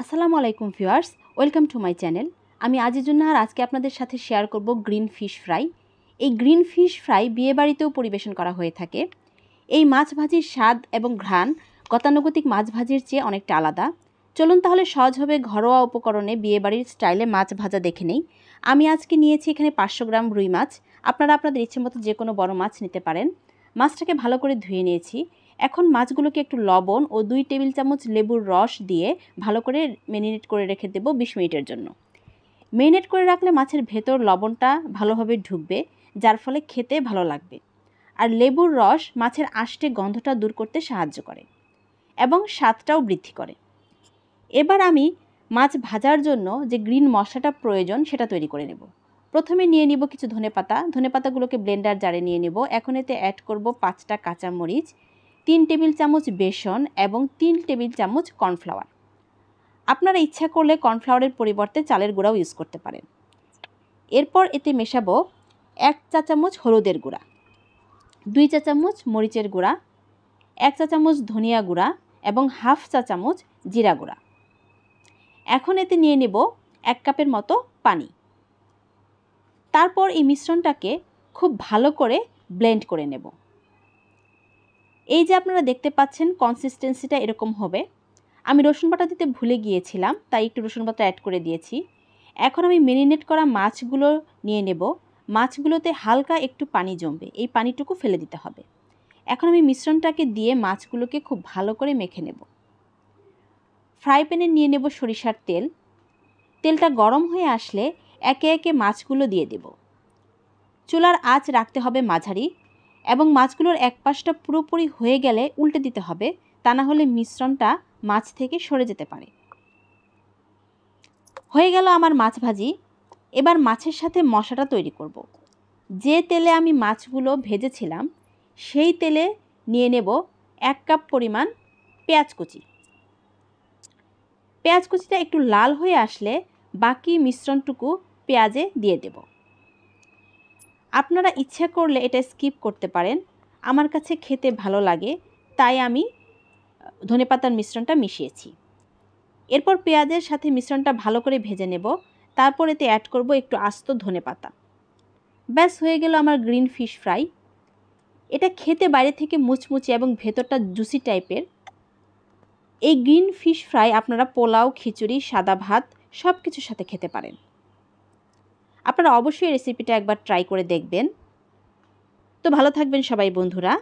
আসসালামু আলাইকুম viewers, welcome to my channel. আমি আজিজুন্নাহার আজকে আপনাদের সাথে শেয়ার করব গ্রিন ফিশ ফ্রাই। এই গ্রিন ফিশ ফ্রাই বিয়েবাড়িতেও পরিবেশন করা হয়ে থাকে। এই মাছ ভাজির স্বাদ এবং ঘ্রাণ গতানুগতিক মাছ ভাজির চেয়ে অনেকটা আলাদা। চলুন তাহলে সহজভাবে ঘরোয়া উপকরণে বিয়েবাড়ির স্টাইলে মাছ ভাজা দেখে নেই। আমি আজকে নিয়েছি এখানে 500 গ্রাম রুই মাছ। আপনারা আপনাদের ইচ্ছে মতো যে কোনো বড় মাছ নিতে পারেন। মাছটাকে ভালো করে ধুয়ে নিয়েছি। এখন মাছগুলোকে একটু লবণ ও 2 টেবিল চামচ লেবুর রস দিয়ে ভালো করে ম্যারিনেট করে রেখে দেব 20 মিনিটের জন্য। ম্যারিনেট করে রাখলে মাছের ভেতর লবণটা ভালোভাবে ঢুকবে, যার ফলে খেতে ভালো লাগবে। আর লেবুর রস মাছের আষ্টে গন্ধটা দূর করতে সাহায্য করে এবং স্বাদটাও বৃদ্ধি করে। এবার আমি মাছ ভাজার জন্য যে গ্রিন মশলাটা প্রয়োজন সেটা তৈরি করে নেব। প্রথমে নিয়ে নিব কিছু ধনেপাতা। ধনেপাতাগুলোকে ব্লেন্ডার জারে নিয়ে নেব। এখন এতে অ্যাড করব 5টা কাঁচামরিচ, 3 টেবিল চামচ বেসন এবং 3 টেবিল চামচ কর্নফ্লাওয়ার। আপনারা ইচ্ছা করলে কর্নফ্লাওয়ারের পরিবর্তে চালের গুঁড়াও ইউজ করতে পারেন। এরপর এতে মেশাবো 1 চা চামচ হলুদের গুঁড়া, 2 চা চামচ মরিচের গুঁড়া, 1 চা চামচ ধনিয়া গুঁড়া এবং হাফ চা চামচ জিরা গুঁড়া। এখন এতে নিয়ে নেব 1 কাপের মতো পানি। তারপর এই মিশ্রণটাকে খুব ভালো করে ব্লেন্ড করে নেব। এই যে আপনারা দেখতে পাচ্ছেন কনসিস্টেন্সিটা এরকম হবে। আমি রসুন বাটা দিতে ভুলে গিয়েছিলাম, তাই একটু রসুন বাটা অ্যাড করে দিয়েছি। এখন আমি ম্যারিনেট করা মাছগুলো নিয়ে নেব। মাছগুলোতে হালকা একটু পানি জমবে, এই পানিটুকু ফেলে দিতে হবে। এখন আমি মিশ্রণটাকে দিয়ে মাছগুলোকে খুব ভালো করে মেখে নেব। ফ্রাই প্যানে নিয়ে নেব সরিষার তেল। তেলটা গরম হয়ে আসলে একে একে মাছগুলো দিয়ে দেব। চুলার আঁচ রাখতে হবে মাঝারি এবং মাছগুলোর এক পাশটা পুরোপুরি হয়ে গেলে উল্টে দিতে হবে, তা না হলে মিশ্রণটা মাছ থেকে সরে যেতে পারে। হয়ে গেল আমার মাছ ভাজি। এবার মাছের সাথে মশলাটা তৈরি করব। যে তেলে আমি মাছগুলো ভেজেছিলাম সেই তেলে নিয়ে নেব 1 কাপ পরিমাণ পেঁয়াজ কুচি। পেঁয়াজ কুচিটা একটু লাল হয়ে আসলে বাকি মিশ্রণটুকু পেঁয়াজে দিয়ে দেব। আপনারা ইচ্ছা করলে এটা স্কিপ করতে পারেন। আমার কাছে খেতে ভালো লাগে, তাই আমি ধনেপাতার মিশ্রণটা মিশিয়েছি। এরপর পেঁয়াজের সাথে মিশ্রণটা ভালো করে ভেজে নেব। তারপর এতে অ্যাড করব একটু আস্ত ধনেপাতা। ব্যাস হয়ে গেল আমার গ্রিন ফিশ ফ্রাই। এটা খেতে বাইরে থেকে মুচমুচে এবং ভেতরটা জুসি টাইপের। এই গ্রিন ফিশ ফ্রাই আপনারা পোলাও, খিচুড়ি, সাদা ভাত সব কিছুর সাথে খেতে পারেন। আপনারা অবশ্যই রেসিপিটা একবার ট্রাই করে দেখবেন। তো ভালো থাকবেন সবাই বন্ধুরা।